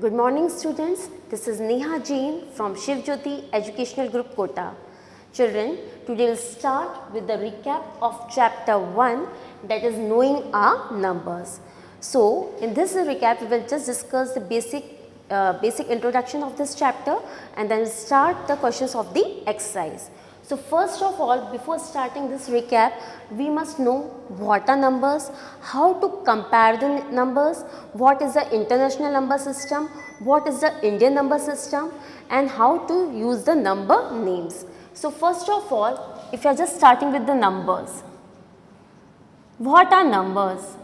Good morning students, this is Neha Jain from Shiv Jyoti Educational Group Kota. Children, today we'll start with the recap of chapter 1, that is knowing our numbers. So in this recap we will just discuss the basic introduction of this chapter and then start the questions of the exercise. So first of all, before starting this recap, we must know what are numbers, how to compare the numbers, what is the international number system, what is the Indian number system, and how to use the number names. So first of all, if you are just starting with the numbers, what are numbers?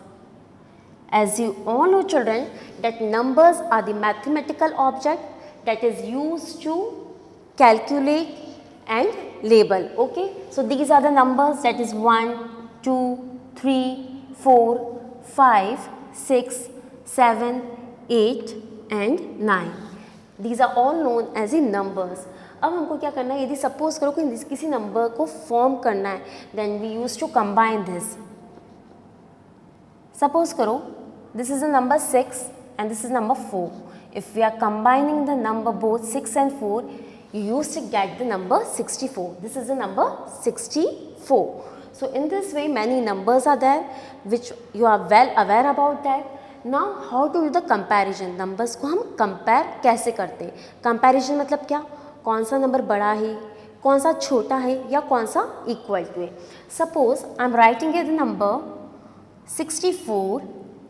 As you all know children, that numbers are the mathematical object that is used to calculate and label. Okay, so these are the numbers, that is 1, 2, 3, 4, 5, 6, 7, 8 and 9. These are all known as the numbers. अब हमको क्या करना है, यदि suppose करो कि किसी number को फॉर्म करना है, then we use to combine this. Suppose करो this is the number 6 and this is number 4. If we are combining the number both 6 and 4, you used to get the number 64. This is the number 64. So in this way many numbers are there which you are well aware about that. Now how to do the comparison? Numbers को हम compare कैसे करते? Comparison मतलब क्या? कौन सा number बड़ा है, कौन सा छोटा है या कौन सा equal to है? Suppose I am writing here the number 64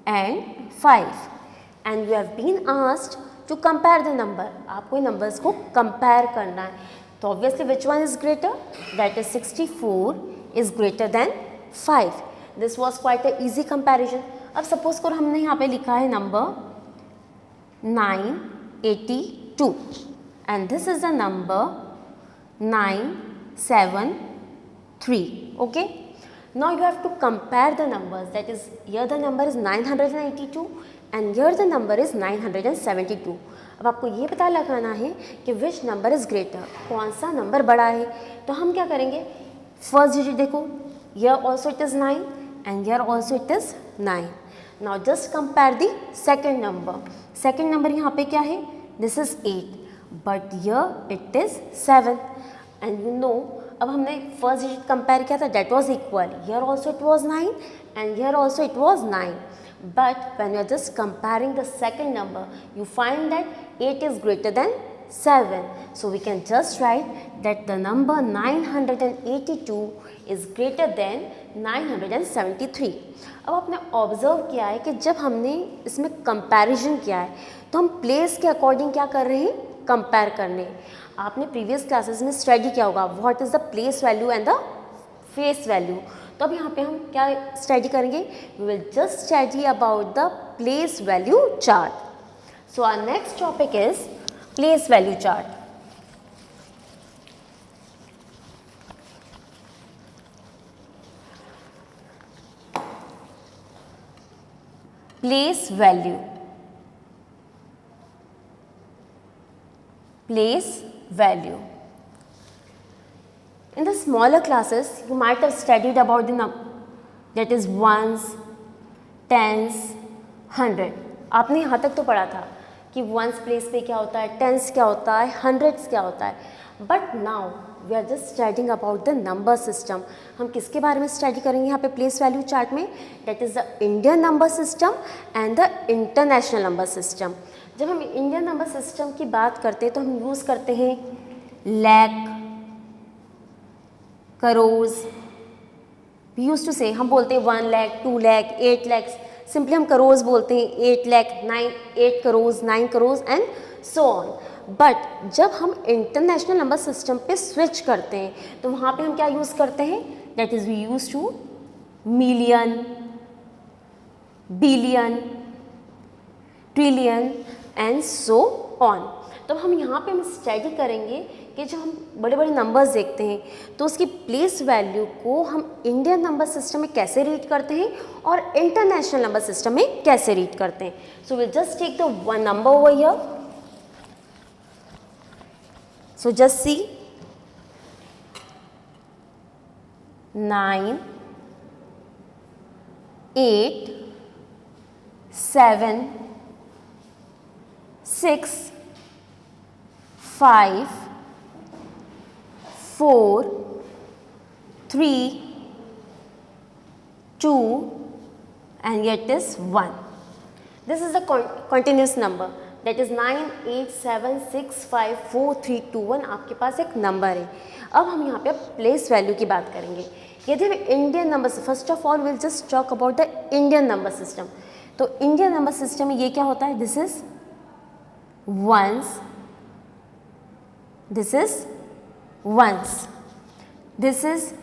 and 5 and you have been asked to compare the number. आपको numbers को compare करना है. तो obviously which one is greater? That is 64 is greater than 5. This was quite a easy comparison. अब suppose करो हमने यहाँ पे लिखा है number 982 and this is the number 973. Okay. Now you have to compare the numbers, that is here the number is 982 and here the number is 972. अब आपको ये पता लगाना है कि which number is greater, कौन सा नंबर बड़ा है. तो हम क्या करेंगे, फर्स्ट डिजिट देखो, here also it is 9 and here also it is 9. Now just compare the second number. Second number यहाँ पे क्या है, this is 8 but here it is 7 and you know अब हमने फर्स्ट डिजिट कंपेयर किया था, that was equal, here also it was 9 and here also it was 9. But when you are just comparing the second number you find that 8 is greater than 7. So we can just write that the number 982 is greater than 973. अब आपने observe किया है कि जब हमने इसमें comparison किया है तो हम प्लेस के अकॉर्डिंग क्या कर रहे हैं, कंपेयर करने. आपने प्रीवियस क्लासेस में स्टडी किया होगा what is the place value and the face value. तो अब यहाँ पे हम क्या स्टडी करेंगे, we will just study about the place value chart. So our next topic is place value chart. Place value, place value. In the smaller classes you might have studied about the number, that is ones, tens, 100. आपने यहाँ तक तो पढ़ा था कि ones place पे क्या होता है, tens क्या होता है, hundreds क्या होता है. But now we are just studying about the number system. हम किसके बारे में स्टडी करेंगे यहाँ पे place value chart में, that is the Indian number system and the international number system. जब हम इंडियन नंबर सिस्टम की बात करते हैं तो हम यूज़ करते हैं lakh, crore. We use to say, हम बोलते हैं 1 लाख, 2 लाख, 8 लाख. सिंपली हम करोड़ बोलते हैं, 8 lakh, 8 crore, 9 crore and so on. But जब हम इंटरनेशनल नंबर सिस्टम पे स्विच करते हैं तो वहाँ पे हम क्या यूज़ करते हैं, that is we use to million, billion, trillion and so on. तो हम यहाँ पे हम स्टडी करेंगे कि जब हम बड़े बड़े नंबर्स देखते हैं तो उसकी प्लेस वैल्यू को हम इंडियन नंबर सिस्टम में कैसे रीड करते हैं और इंटरनेशनल नंबर सिस्टम में कैसे रीड करते हैं. So will just take the one number over here. So just see 9, 8, 7, 6 5 4 3 2 and yet is 1. This is the continuous number, that is 987654321 आपके पास एक नंबर है. अब हम यहाँ पे प्लेस वैल्यू की बात करेंगे. यदि Indian number, first of all will just talk about the Indian number system. तो इंडियन नंबर सिस्टम में ये क्या होता है, this is ones, this is ones, this is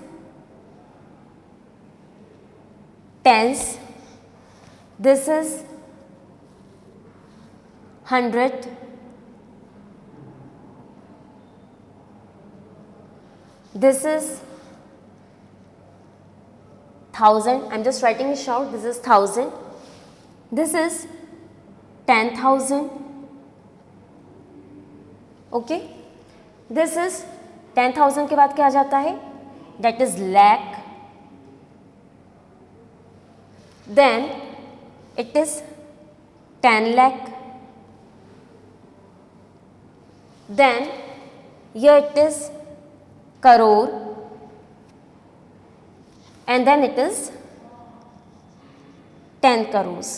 tens, this is 100, this is 1000, I'm just writing it out, this is 1000, this is 10,000, okay, this is 10,000 के बाद क्या आ जाता है, that is lakh, then it is 10 lakh, then here it is crore, and then it is 10 crores.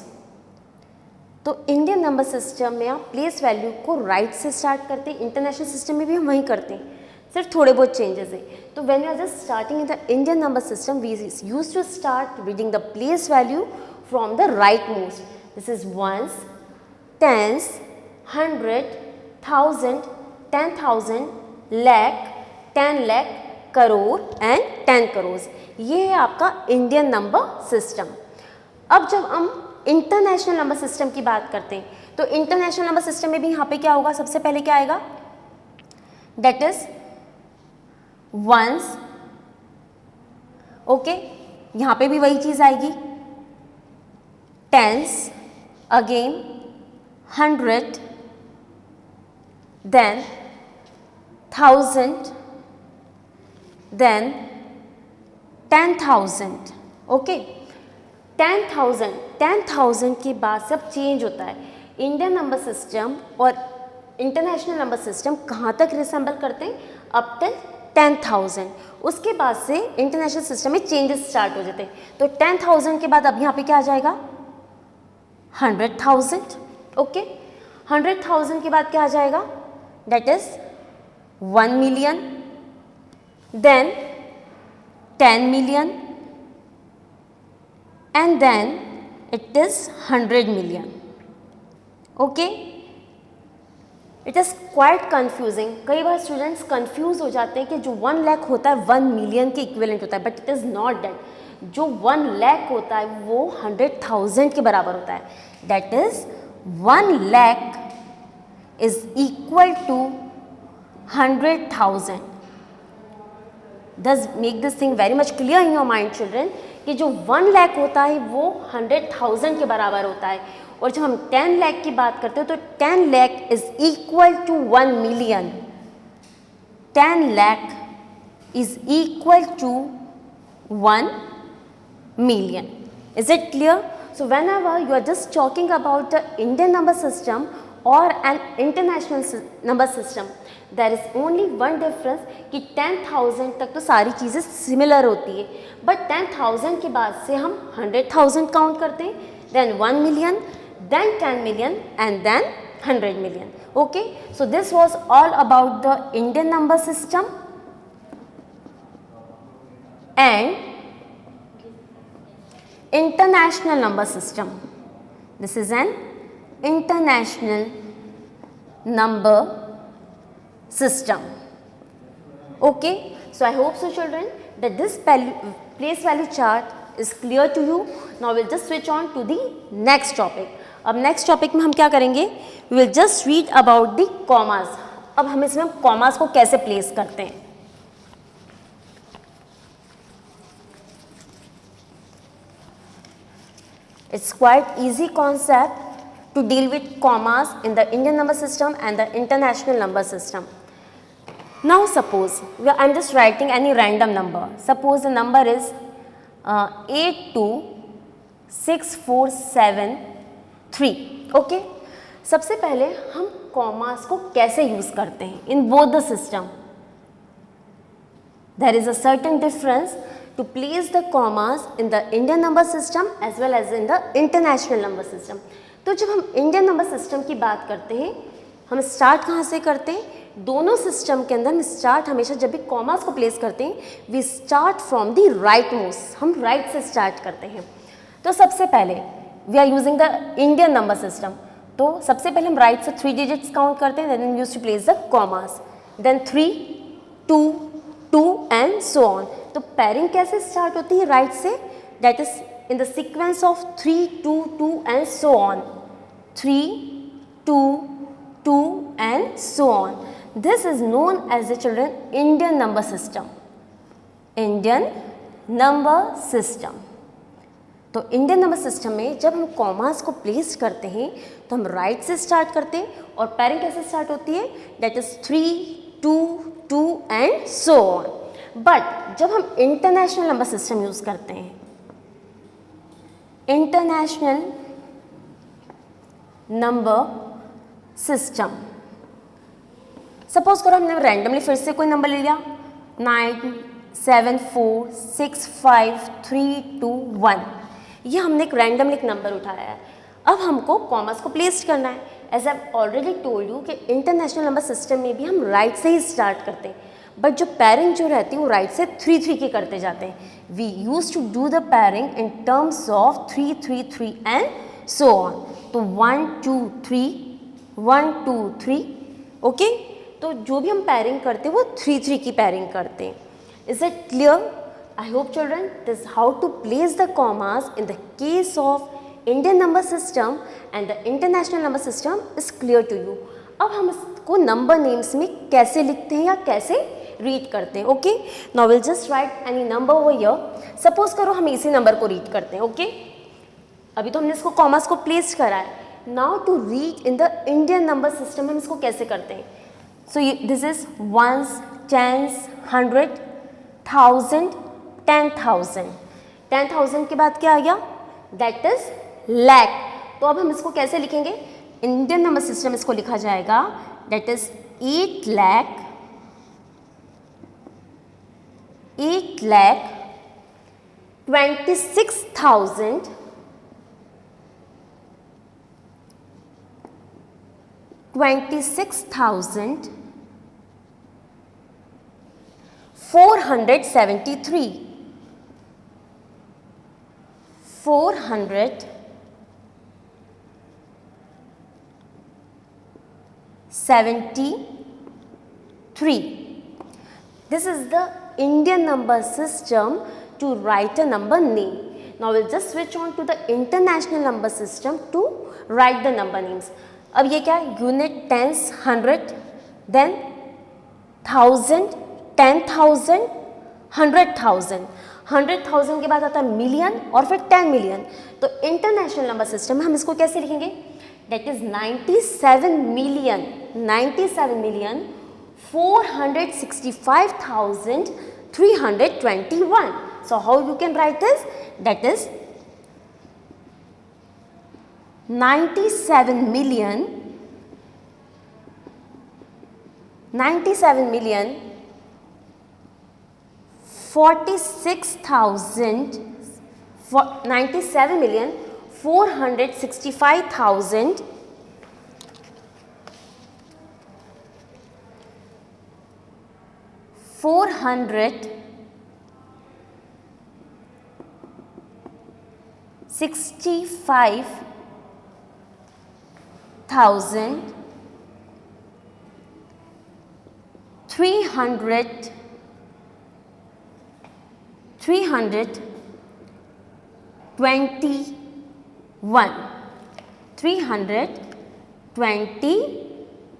तो Indian number system में आप place value को right से स्टार्ट करते हैं, इंटरनेशनल सिस्टम में भी हम वही करते हैं, सिर्फ थोड़े बहुत चेंजेस हैं. तो when we are just starting in the Indian number system we use to start reading the place value from the right most. This is ones, tens, 100, 1000, 10,000, lakh, 10 lakh, crore and 10 crore. ये है आपका इंडियन नंबर सिस्टम. अब जब हम international number system की बात करते हैं तो इंटरनेशनल नंबर सिस्टम में भी यहाँ पे क्या होगा, सबसे पहले क्या आएगा, दैट इज वंस, ओके, यहाँ पे भी वही चीज आएगी, tens, again 100, then 1000, then 10,000, okay. 10,000 के बाद सब चेंज होता है. इंडियन नंबर सिस्टम और इंटरनेशनल नंबर सिस्टम कहाँ तक रिसेंबल करते हैं, अप टिल 10,000. उसके बाद से इंटरनेशनल सिस्टम में चेंजेस स्टार्ट हो जाते हैं. तो 10,000 के बाद अब यहाँ पे क्या आ जाएगा, 100,000, ओके. 100,000 के बाद क्या आ जाएगा, that is 1 million, then 10 million, and then it is 100 million, okay. It is quite confusing. कई बार स्टूडेंट्स कंफ्यूज हो जाते हैं कि जो 1 लाख होता है 1 मिलियन के इक्विवेलेंट होता है, but it is not that. जो 1 लाख होता है वो 100,000 के बराबर होता है. That is 1 lakh is equal to 100,000. Does make this thing very much clear in your mind, children, कि जो 1 लाख होता है वो 100,000 के बराबर होता है. और जब हम 10 लाख की बात करते हैं तो 10 lakh is equal to 1 million. 10 lakh is equal to 1 million. Is it clear? So whenever you are just talking about the Indian number system or an international number system, there is only one difference कि 10,000 तक तो सारी चीज़ें similar होती है, but 10,000 के बाद से हम 100,000 काउंट करते हैं, then 1 million, then 10 million and then 100 million. Okay, so this was all about the Indian number system and international number system. This is an international number system. Okay, so I hope so, children, that this place value chart is clear to you. Now we'll just switch on to the next topic. अब next topic में हम क्या करेंगे, we will just read about the commas. अब हम इसमें commas को कैसे place करते हैं. It's quite easy concept to deal with commas in the Indian number system and the international number system. Now suppose I'm just writing any random number. Suppose the number is 82647 3. Okay, सबसे पहले हम commas को कैसे use करते हैं in both the system. There is a certain difference to place the commas in the Indian number system as well as in the international number system. तो जब हम इंडियन नंबर सिस्टम की बात करते हैं, हम स्टार्ट कहाँ से करते हैं? दोनों सिस्टम के अंदर हम स्टार्ट हमेशा जब भी कॉमास को प्लेस करते हैं, we start from the right most, हम राइट से स्टार्ट करते हैं. तो सबसे पहले we are using the Indian number system. तो सबसे पहले हम राइट से 3 डिजिट्स काउंट करते हैं, then we use to place the commas, then 3, 2, 2 and so on. तो पैरिंग कैसे स्टार्ट होती है? राइट से, that is in the sequence of 3, 2, 2 and so on. 3, 2, 2 and so on. This is known as the children Indian number system. Indian number system. तो Indian number system में जब हम commas को place करते हैं तो हम राइट से स्टार्ट करते हैं और पैरिंग कैसे स्टार्ट होती है? That is 3, 2, 2 and so on. But जब हम इंटरनेशनल नंबर सिस्टम यूज करते हैं, इंटरनेशनल नंबर सिस्टम, सपोज करो हमने रैंडमली फिर से कोई नंबर ले लिया 9, 7, 4, 6, 5, 3, 2, 1. ये हमने एक रैंडमली एक नंबर उठाया है. अब हमको कॉमास को प्लेस करना है. As I already told you कि इंटरनेशनल नंबर सिस्टम में भी हम राइट से ही स्टार्ट करते हैं, बट जो पैरिंग जो रहती है वो राइट से 3, 3 की करते जाते हैं. We use to do the pairing in terms of 3, 3, 3 and so on. तो 1, 2, 3, 1, 2, 3. ओके, तो जो भी हम पैरिंग करते हैं वो 3, 3 की पैरिंग करते हैं. Is it clear? I hope children this is how to place the commas in the case of Indian number system and the international number system is clear to you. अब हम इसको number names में कैसे लिखते हैं या कैसे read करते हैं. Okay, now will just right any number over here. Suppose करो हम इसी नंबर को रीड करते हैं. ओके, अभी तो हमने इसको कॉमास को प्लेस करा है. Now to read in the Indian number system हम इसको कैसे करते हैं? So this is ones, tens, 100, 1000, 10,000. 10,000 के बाद क्या आ गया? That is lakh. तो अब हम इसको कैसे लिखेंगे? इंडियन नंबर सिस्टम इसको लिखा जाएगा that is 8 lakh 26,000 473. 473. This is the Indian number system to write a number name. Now we'll just switch on to the international number system to write the number names. अब ये क्या है? Unit, tens, 100, then 1000, 10,000, 100,000. 100,000 के बाद आता है million और फिर 10 मिलियन. तो इंटरनेशनल नंबर सिस्टम में हम इसको कैसे लिखेंगे? That is 97 million 465,321. So how you can write this? That is 97 million 465,465,000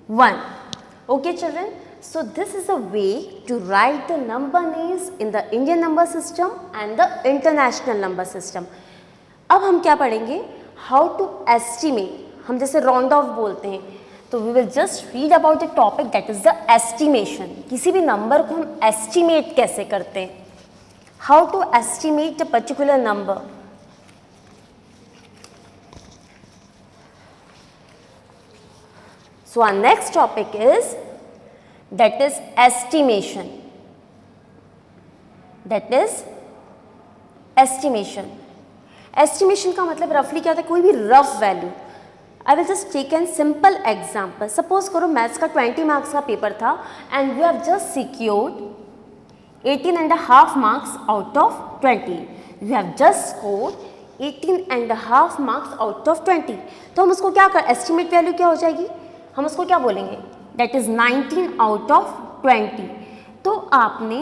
321. Okay children, so this is a way to write the number names in the Indian number system and the international number system. अब हम क्या पढ़ेंगे? How to estimate. हम जैसे round of बोलते हैं, तो we will just read about the topic that is the estimation. किसी भी नंबर को हम estimate कैसे करते हैं? How to estimate a particular number? So our next topic is that is estimation. That is estimation. Estimation का मतलब रफली क्या होता है, कोई भी rough value. I will just take an simple example. Suppose करो मैथ्स का 20 मार्क्स का पेपर था and you have just secured 18.5 marks out of 20. You have just scored 18.5 marks out of 20. तो हम उसको क्या कर, एस्टिमेट वैल्यू क्या हो जाएगी, हम उसको क्या बोलेंगे, दैट इज 19 आउट ऑफ 20. तो आपने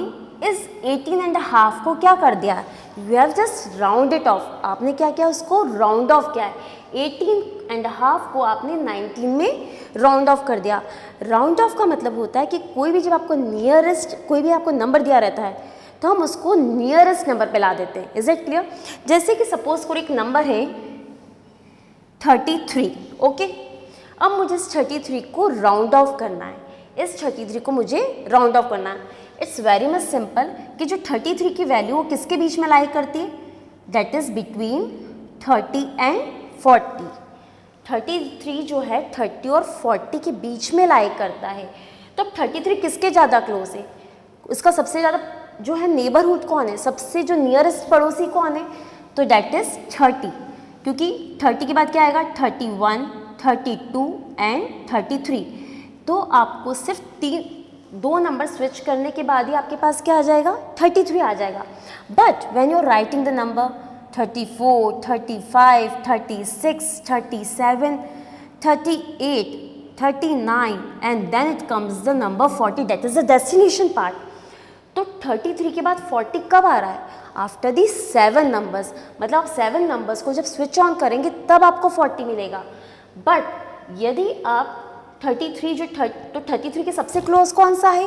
इस 18.5 को क्या कर दिया, you have just round it of. आपने क्या किया, उसको राउंड ऑफ किया है. 18.5 को आपने 19 में राउंड ऑफ कर दिया. राउंड ऑफ का मतलब होता है कि कोई भी जब आपको नियरेस्ट कोई भी आपको नंबर दिया रहता है तो हम उसको नियरेस्ट नंबर पे ला देते हैं. Is it clear? जैसे कि सपोज करो एक नंबर है 33. ओके, अब मुझे इस 33 को राउंड ऑफ करना है. इस 33 को मुझे राउंड ऑफ करना है. इट्स वेरी मच सिंपल कि जो 33 की वैल्यू वो किसके बीच में लाई करती है, दैट इज बिटवीन 30 एंड 40. 33 जो है 30 और 40 के बीच में लाई करता है. तो 33 किसके ज़्यादा क्लोज है, उसका सबसे ज़्यादा जो है नेबरहुड कौन है, सबसे जो नियरेस्ट पड़ोसी कौन है, तो दैट इज 30. क्योंकि 30 के बाद क्या आएगा, 31, 32 एंड 33. तो आपको सिर्फ दो नंबर स्विच करने के बाद ही आपके पास क्या आ जाएगा, 33 आ जाएगा. But when you are writing the number 34, 35, 36, 37, 38, 39 and then it comes the number 40, that is the destination part. तो 33 के बाद 40 कब आ रहा है, आफ्टर दी 7 नंबर्स. मतलब आप 7 नंबर्स को जब स्विच ऑन करेंगे तब आपको 40 मिलेगा. बट यदि आप 33 तो 33 के सबसे क्लोज कौन सा है,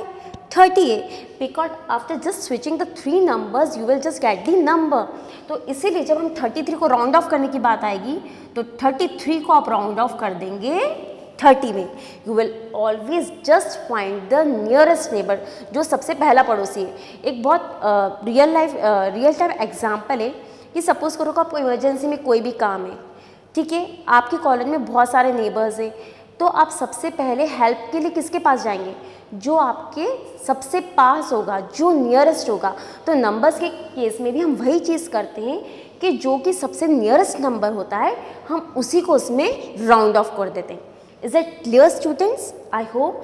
30 है. Because after just switching the 3 numbers you will just get the number. तो इसीलिए जब हम 33 को राउंड ऑफ करने की बात आएगी तो 33 को आप राउंड ऑफ कर देंगे 30 में. You will always just find the nearest neighbour, जो सबसे पहला पड़ोसी है. एक बहुत रियल टाइम एग्जाम्पल है कि सपोज करो कि आपको इमरजेंसी में कोई भी काम है, ठीक है, आपके कॉलेज में बहुत सारे नेबर्स हैं, तो आप सबसे पहले हेल्प के लिए किसके पास जाएंगे, जो आपके सबसे पास होगा, जो नियरेस्ट होगा. तो नंबर्स के केस में भी हम वही चीज़ करते हैं कि जो कि सबसे नियरेस्ट नंबर होता है हम उसी को उसमें राउंड ऑफ कर देते हैं. Is it clear students? I hope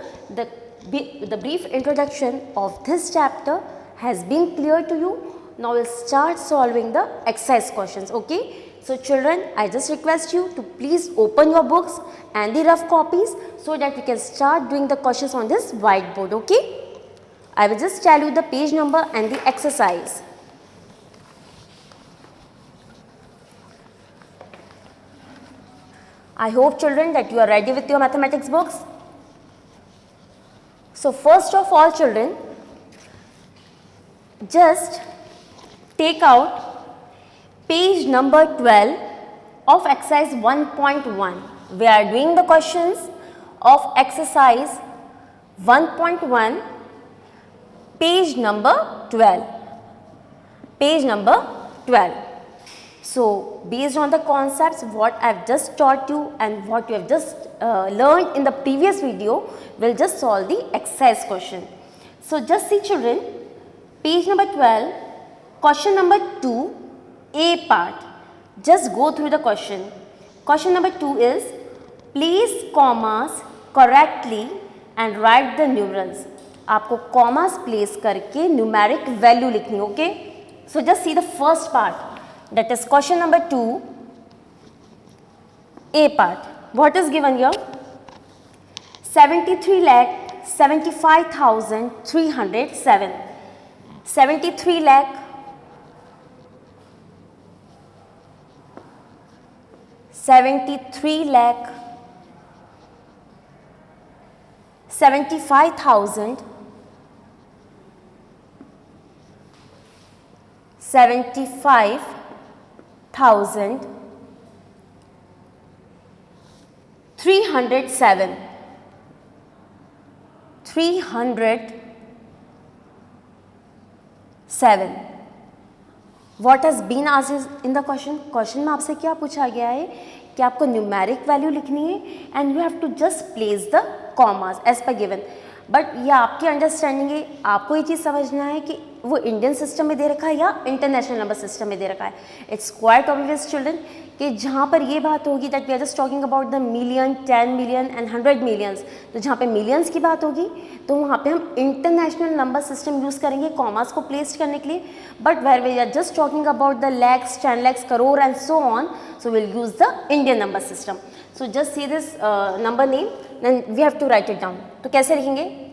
the brief introduction of this chapter has been clear to you. Now we'll start solving the exercise questions. Okay, so children, I just request you to please open your books and the rough copies so that we can start doing the questions on this whiteboard. Okay, I will just tell you the page number and the exercise. I hope children that you are ready with your mathematics books. So first of all children, just take out page number 12 of exercise 1.1. We are doing the questions of exercise 1.1, page number 12. Page number 12. So based on the concepts what I have just taught you and what you have just learned in the previous video, we'll just solve the exercise question. So just see children, page number 12, question number 2, A part. Just go through the question. Question number 2 is, place commas correctly and write the numerals. आपको commas place करके numeric value लिखनी, okay? So just see the first part. That is question number 2, A part. What is given here? 73,75,307. 73 lakh 75,000 307. 307. What has been asked in the question? Question में आपसे क्या पूछा गया है कि आपको न्यूमेरिक वैल्यू लिखनी है and you have to just place the commas as per given. But ये आपकी अंडरस्टैंडिंग है, आपको ये चीज़ समझना है कि वो इंडियन सिस्टम में दे रखा है या इंटरनेशनल नंबर सिस्टम में दे रखा है। इट्स क्वाइट ऑब्वियस चिल्ड्रन कि जहाँ पर ये बात होगी that we are just talking about the million, 10 million and 100 millions, तो जहाँ पे मिलियंस की बात होगी तो वहाँ पे हम इंटरनेशनल नंबर सिस्टम यूज़ करेंगे कॉमास को प्लेस करने के लिए। But where we are just talking about the lakhs, 10 lakhs, crore and so on, so will use the Indian number system. So just see this number name then we have to write it down. तो कैसे लिखेंगे?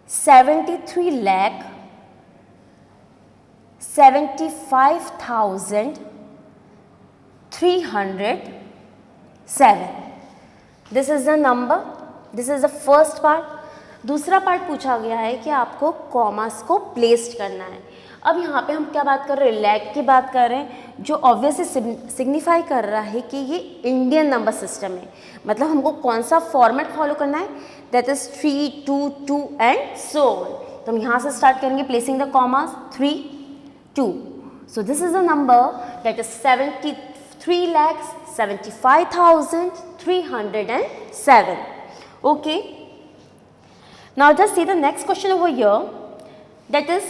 73,75,307. This is the number, this is the first part. दूसरा part पूछा गया है कि आपको commas को प्लेस्ड करना है। अब यहाँ पे हम क्या बात कर रहे हैं? लैक की बात कर रहे हैं, जो ऑब्वियसली सिग्निफाई कर रहा है कि ये इंडियन नंबर सिस्टम है। मतलब हमको कौन सा फॉर्मेट फॉलो करना है? That is 3, 2, 2 and so on. तो हम यहाँ से स्टार्ट करेंगे placing the commas 3, 2. So this is the number that is 73,75,307. Okay. Now just see the next question over here. That is,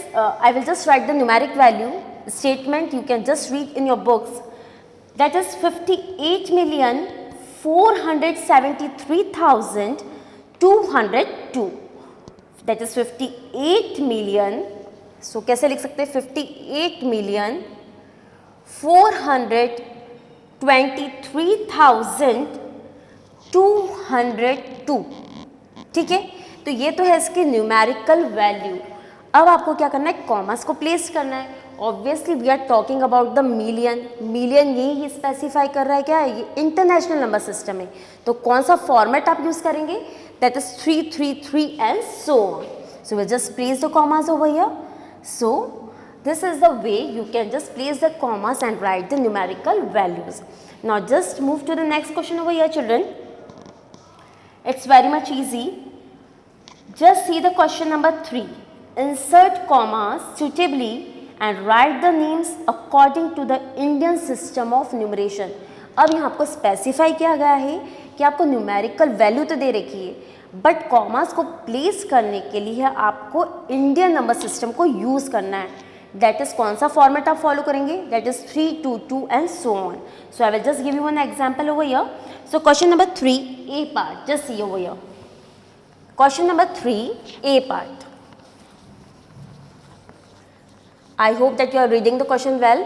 I will just write the numeric value statement. You can just read in your books. That is 58,473,202. That is 58 million. So कैसे लिख सकते हैं? 58,423,202. ठीक है, तो ये तो है इसकी न्यूमेरिकल वैल्यू। अब आपको क्या करना है? कॉमास को प्लेस करना है। Obviously we are talking about the million. Million यही स्पेसिफाई कर रहा है क्या? ये इंटरनेशनल नंबर सिस्टम है। तो कौन सा फॉर्मेट आप यूज करेंगे? That is 333 and so on. So we just place the commas over here. So this is the way you can just place the commas and write the numerical values. Now just move to the next question over here, children. It's very much easy. Just see the question number 3. Insert commas suitably and write the names according to the Indian system of numeration. अब यहाँ आपको specify किया गया है कि आपको numerical value तो दे रखी है, बट कॉमास को प्लेस करने के लिए आपको इंडियन नंबर सिस्टम को यूज़ करना है। दैट इज़ कौन सा फॉर्मेट आप फॉलो करेंगे? That is 3, 2, 2 and so on. So I will just give you one example over here. So question number 3 A part, just see over here. Question number 3 A part. I hope that you are reading the question well.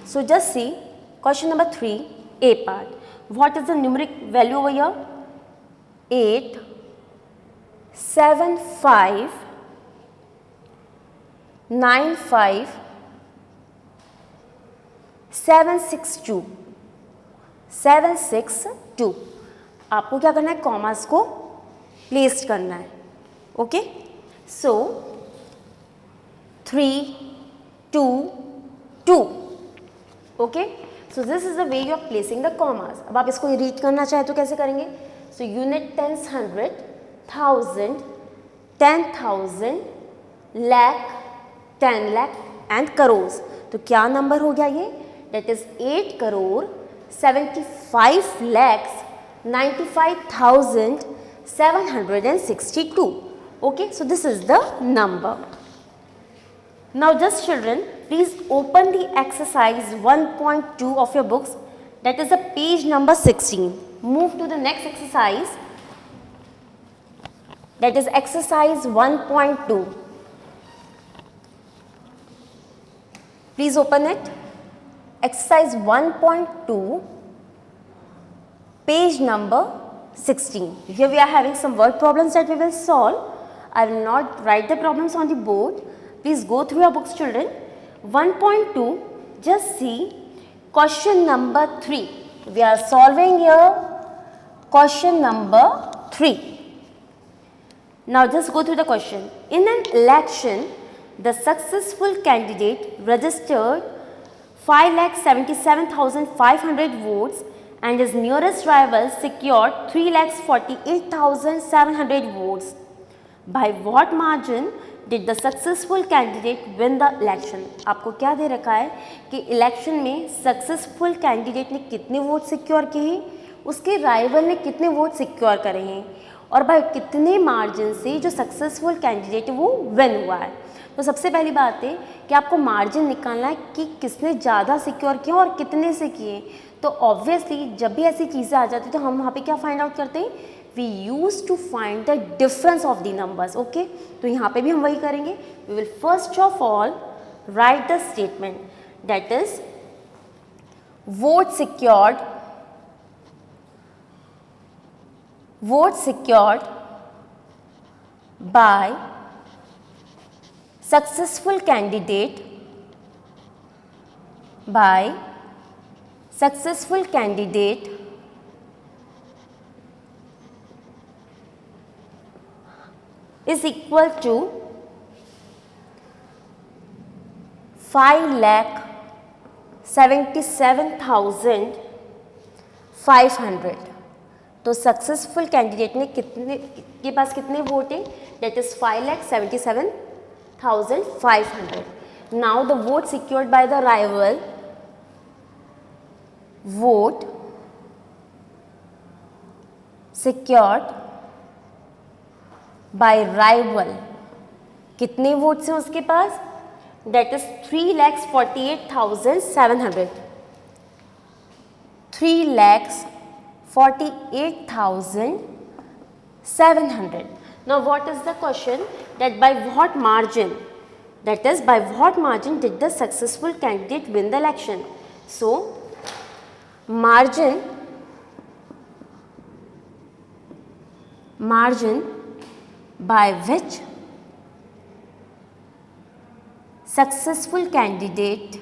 So just see question number 3 A part. What is the numeric value over here? 8, 7, 5, 9, 5, 7, 6, 2. 7, 6, 2. आपको क्या करना है? Commas को place करना है. Okay, so 3, 2, 2. Okay, so this is the way you are placing the commas. अब आप इसको रीड करना चाहे तो कैसे करेंगे? So unit, tens, 100, 1000, 10,000, lakh, 10 lakh and crore. तो क्या नंबर हो गया ये? That is 8,75,95,762. Okay, so this is the number. Now just children, please open the exercise 1.2 of your books, that is the page number 16. Move to the next exercise, that is exercise 1.2. Please open it. Exercise 1.2, page number 16. Here we are having some word problems that we will solve. I will not write the problems on the board. Please go through your books, children. 1.2, just see question number 3. We are solving here question number 3. Now just go through the question. In an election, the successful candidate registered 5,77,500 votes and his nearest rival secured 3,48,700 votes. By what margin did the successful candidate win the election. आपको क्या दे रखा है कि election में successful candidate ने कितने vote secure किए हैं, उसके राइवल ने कितने वोट सिक्योर करे हैं, और बाय कितने मार्जिन से जो सक्सेसफुल कैंडिडेट है वो विन हुआ है। तो सबसे पहली बात है कि आपको मार्जिन निकालना है कि किसने ज़्यादा सिक्योर किया और कितने से किए। तो ऑब्वियसली जब भी ऐसी चीज़ें आ जाती तो हम वहाँ पे क्या फाइंड आउट करते हैं, we use to find the difference of the numbers. Okay, तो यहाँ पे भी हम वही करेंगे। We will first of all write the statement that is vote secured by successful candidate is equal to 5,77,500। तो सक्सेसफुल कैंडिडेट ने के पास कितने वोट हैं, that is 5,77,500। Now the vote secured by the rival, vote secured by rival, कितने votes हैं उसके पास, that is 3,48,700। 3,48,700. Now what is the question, that by what margin, that is by what margin did the successful candidate win the election. So margin by which successful candidate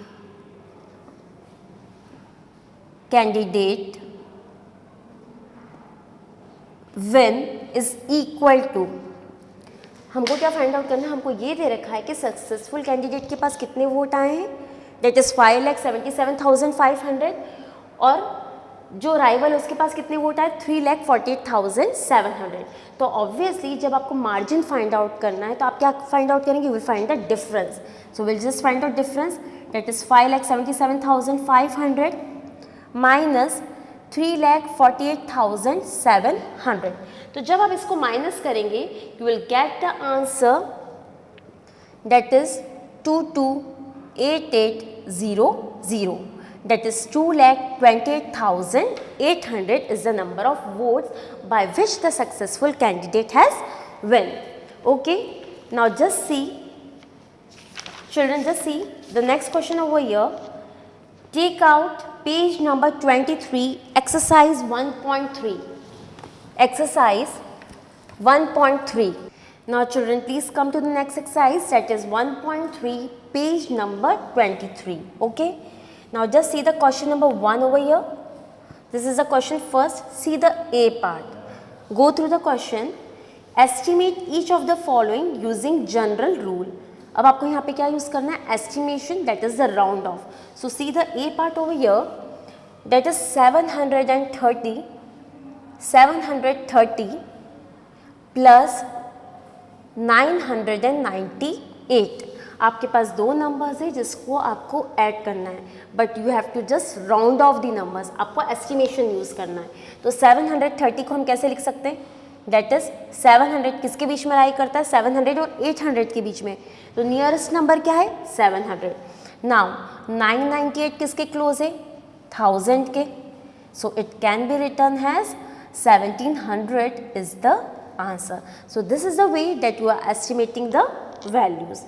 win is equal to, हमको क्या find out करना है, हमको ये दे रखा है कि successful candidate के पास कितने वोट आए हैं, दैट इज 5,77,500, और जो राइवल उसके पास कितने वोट आए, 3,48,700। तो ऑब्वियसली जब आपको मार्जिन फाइंड आउट करना है तो आप क्या फाइंड आउट करेंगे, will find the difference. So will just find out difference, that is 5,77,500 minus 3,48,700। तो जब आप इसको माइनस करेंगे you will get the answer that is 228800, that is 2,28,800 is the number of votes by which the successful candidate has won. Okay, now just see children, just see the next question over here. Take out page number 23, exercise 1.3. Exercise 1.3. Now children, please come to the next exercise, that is 1.3, page number 23. Okay, now just see the question number 1 over here. This is the question first. See the A part. Go through the question. Estimate each of the following using general rule. अब आपको यहाँ पे क्या use करना है, estimation, that is the round off. So see the A part over here, that is 730 plus 998. आपके पास दो numbers है जिसको आपको ऐड करना है, but you have to just round off the numbers, आपको एस्टिमेशन यूज़ करना है। तो 730 को हम कैसे लिख सकते हैं, दैट इज 700 किसके बीच में लाई करता है, 700 और 800 के बीच में, तो नियरेस्ट नंबर क्या है 700। नाउ 998 किसके क्लोज है, 1000 के, so it can be return has 1700 is the answer. So this is the way that you are estimating the values.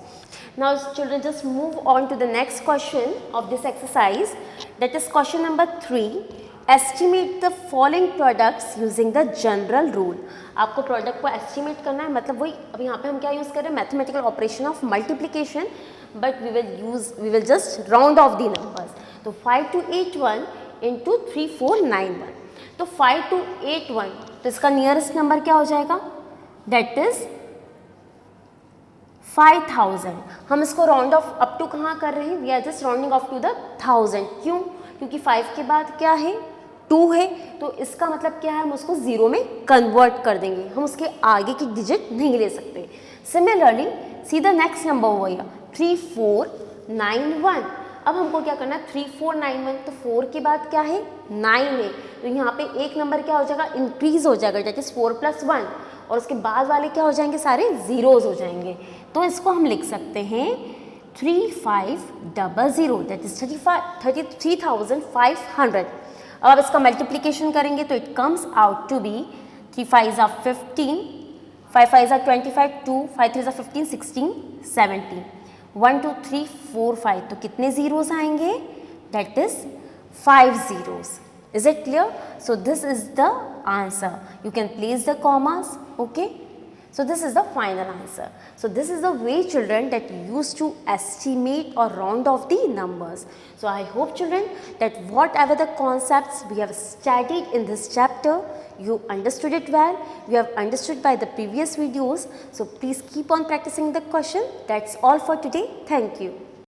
Now children, just move on to the next question of this exercise, that is question number 3. Estimate the following products using the general rule. आपको product को estimate करना है, मतलब वही अब यहाँ पे हम क्या यूज़ कर रहे हैं, mathematical operation of multiplication, but we will just round off the numbers. तो 5281 into 3491, तो 5281, तो इसका नियरेस्ट नंबर क्या हो जाएगा, दैट इज 5000। हम इसको राउंड ऑफ अप टू कहाँ कर रहे हैं, we are just rounding off to the 1000। क्यों, क्योंकि 5 के बाद क्या है 2 है, तो इसका मतलब क्या है, हम उसको 0 में कन्वर्ट कर देंगे, हम उसके आगे की डिजिट नहीं ले सकते। Similarly, see the next number over here, 3491. अब हमको क्या करना है, 3491, तो 4 के बाद क्या है, 9 है, तो यहाँ पे एक नंबर क्या हो जाएगा, इंक्रीज हो जाएगा, दैट इज 4 + 1, और उसके बाद वाले क्या हो जाएंगे, सारे जीरोज हो जाएंगे। तो इसको हम लिख सकते हैं 3500, दैट इज 33,500। अब आप इसका मल्टीप्लीकेशन करेंगे तो it comes out to be 3 5s are 15, 5 5s are 25, 2 5 3s are 15, 16, 17, 1 2 3 4 5, तो कितने जीरोस आएंगे, that is 5 zeros. Is it clear? So this is the answer. You can place the commas, okay? So this is the final answer. So this is the way, children, that you used to estimate or round off the numbers. So I hope, children, that whatever the concepts we have studied in this chapter, you understood it well, you have understood by the previous videos. So please keep on practicing the question. That's all for today. Thank you.